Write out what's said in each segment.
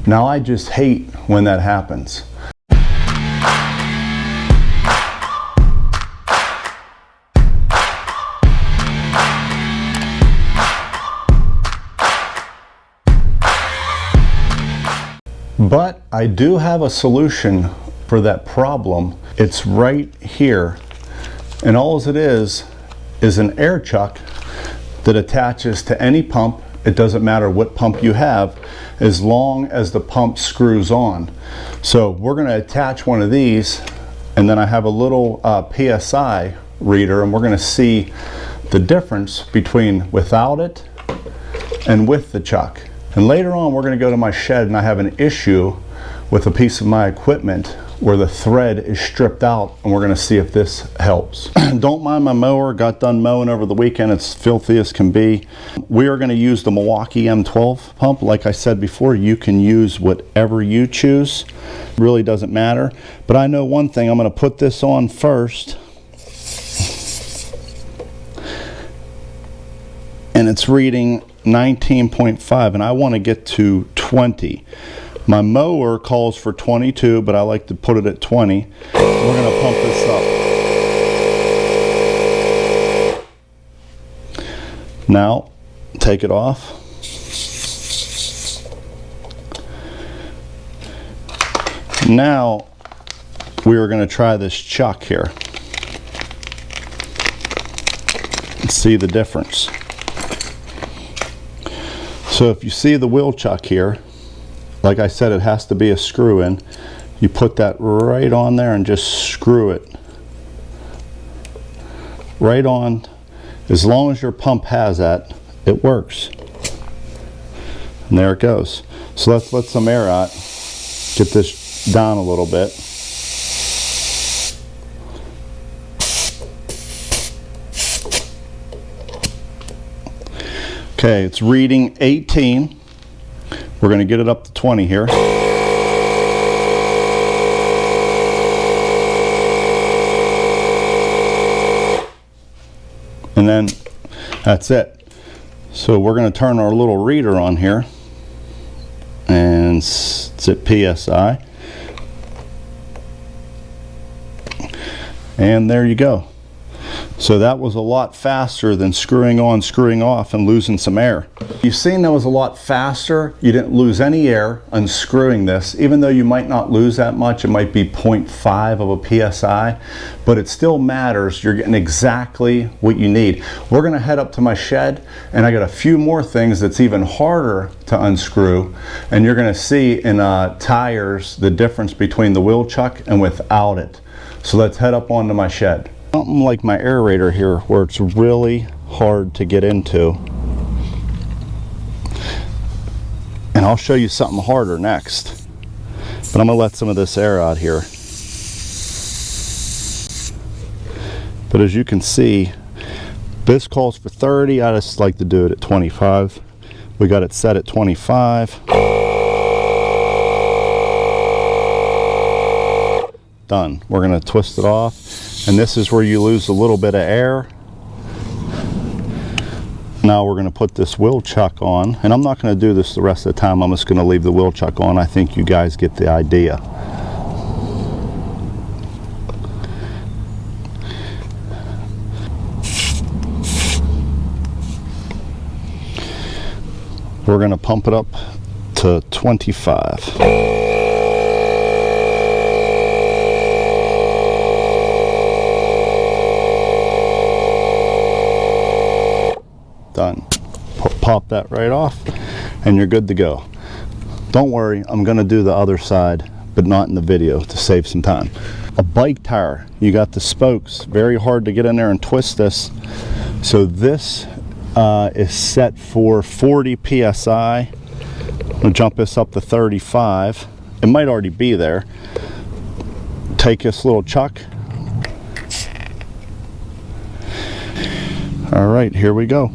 Now I just hate when that happens. But I do have a solution for that problem. It's right here. And all it is an air chuck that attaches to any pump. It doesn't matter what pump you have, as long as the pump screws on. So we're going to attach one of these, and then I have a little PSI reader, and we're going to see the difference between without it and with the chuck. And later on we're going to go to my shed, and I have an issue with a piece of my equipment where the thread is stripped out, and we're going to see if this helps. Don't mind my mower. Got done mowing over the weekend. It's filthy as can be. We are going to use the Milwaukee M12 pump. Like I said before, you can use whatever you choose. Really doesn't matter. But I know one thing. I'm going to put this on first, and it's reading 19.5, and I want to get to 20. My mower calls for 22, but I like to put it at 20. We're going to pump this up. Now, take it off. Now, we are going to try this chuck here and see the difference. So if you see the wheel chuck here, like I said, it has to be a screw in. You put that right on there and just screw it right on. As long as your pump has that, it works. And there it goes. So let's let some air out. Get this down a little bit. Okay, it's reading 18. We're going to get it up to 20 here. And then that's it. So we're going to turn our little reader on here, and it's at PSI. And there you go. So that was a lot faster than screwing on, screwing off, and losing some air. You've seen that was a lot faster. You didn't lose any air unscrewing this. Even though you might not lose that much, it might be 0.5 of a PSI, but it still matters. You're getting exactly what you need. We're gonna head up to my shed, and I got a few more things that's even harder to unscrew, and you're gonna see in tires the difference between the wheel chuck and without it. So let's head up onto my shed. Something like my aerator here, where it's really hard to get into. And I'll show you something harder next. But I'm gonna let some of this air out here. But as you can see, this calls for 30. I just like to do it at 25. We got it set at 25. Done. We're gonna twist it off. And this is where you lose a little bit of air. Now we're going to put this wheel chuck on, and I'm not going to do this the rest of the time. I'm just going to leave the wheel chuck on. I think you guys get the idea. We're going to pump it up to 25. Done. Pop that right off, and you're good to go. Don't worry, I'm going to do the other side, but not in the video to save some time. A bike tire, you got the spokes, very hard to get in there and twist this. So this is set for 40 PSI. I'm going to jump this up to 35. It might already be there. Take this little chuck. All right, here we go.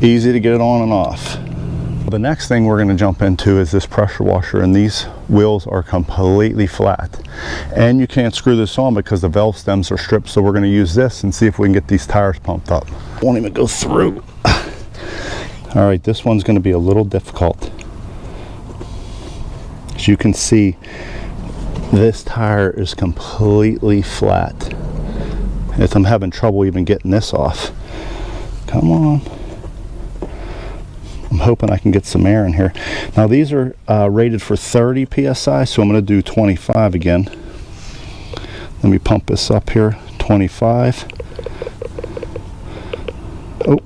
Easy to get it on and off. the next thing we're going to jump into is this pressure washer, and these wheels are completely flat. And you can't screw this on because the valve stems are stripped, so we're going to use this and see if we can get these tires pumped up. Won't even go through. All right, this one's going to be a little difficult. As you can see, this tire is completely flat. I'm having trouble even getting this off. Come on. I'm hoping I can get some air in here. Now these are rated for 30 psi, so I'm going to do 25 again. Let me pump this up here. 25. Oh.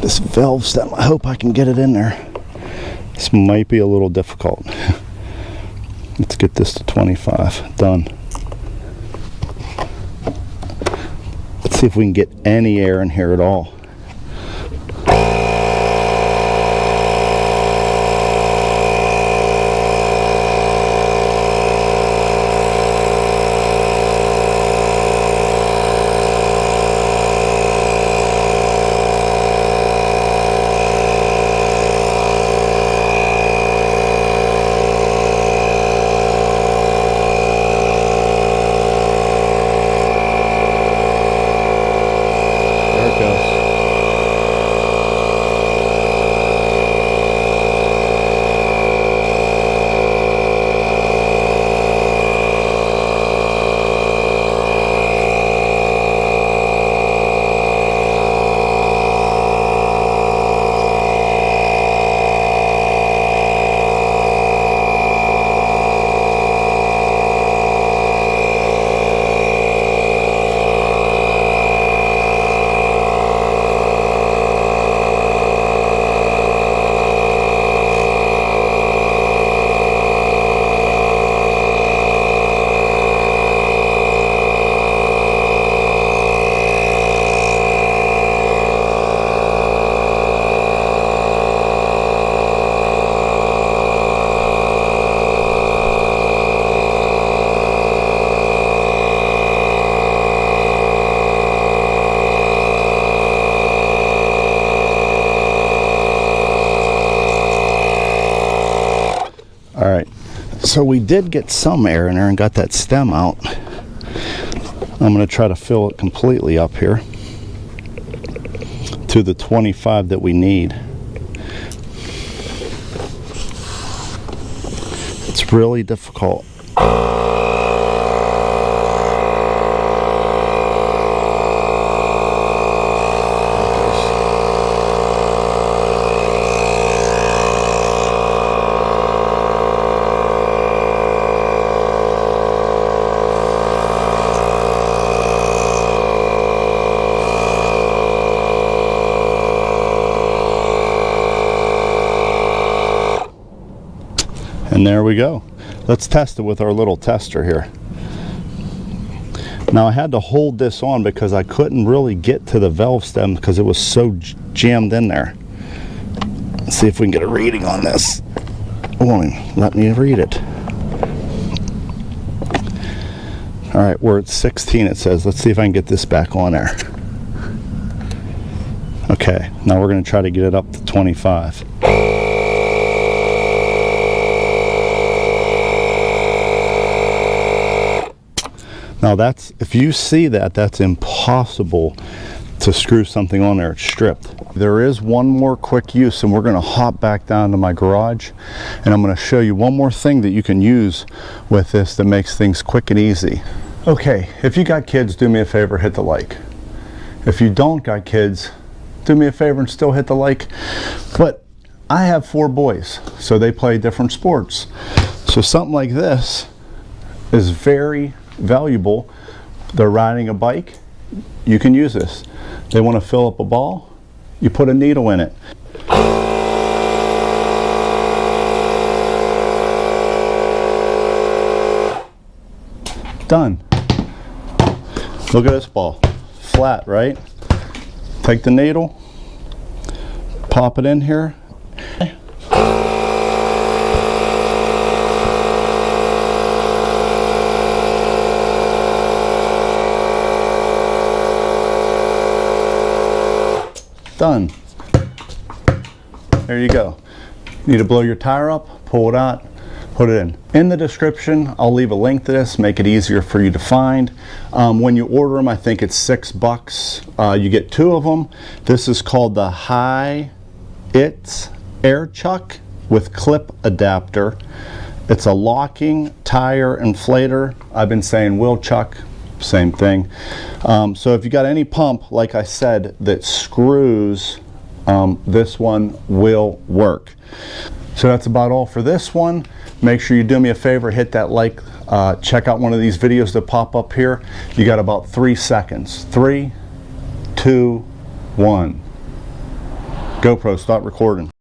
This valve stem, I hope I can get it in there. This might be a little difficult. Let's get this to 25. Done. Let's see if we can get any air in here at all. All right, so we did get some air in there and got that stem out. I'm going to try to fill it completely up here to the 25 that we need. It's really difficult. And there we go. Let's test it with our little tester here. Now I had to hold this on because I couldn't really get to the valve stem because it was so jammed in there. Let's see if we can get a reading on this. It won't even let me read it. All right, we're at 16 it says. Let's see if I can get this back on there. Okay, now we're going to try to get it up to 25. Now that's, if you see that, that's impossible to screw something on there. It's stripped. There is one more quick use, and we're going to hop back down to my garage, and I'm going to show you one more thing that you can use with this that makes things quick and easy. Okay, if you got kids, do me a favor, hit the like. If you don't got kids, do me a favor and still hit the like. But I have 4 boys, so they play different sports. So something like this is very valuable. They're riding a bike, you can use this. They want to fill up a ball, you put a needle in it. Done. Look at this ball, flat, right? Take the needle, pop it in here. Done. There you go. Need to blow your tire up, pull it out, put it in. In the description, I'll leave a link to this, make it easier for you to find. When you order them, I think it's $6. You get 2 of them. This is called the It's Air Chuck with clip adapter. It's a locking tire inflator. I've been saying wheel chuck, same thing. So if you got any pump, like I said, that screws, this one will work. So that's about all for this one. Make sure you do me a favor, hit that like, check out one of these videos that pop up here. You got about 3 seconds. 3, 2, 1. GoPro, stop recording.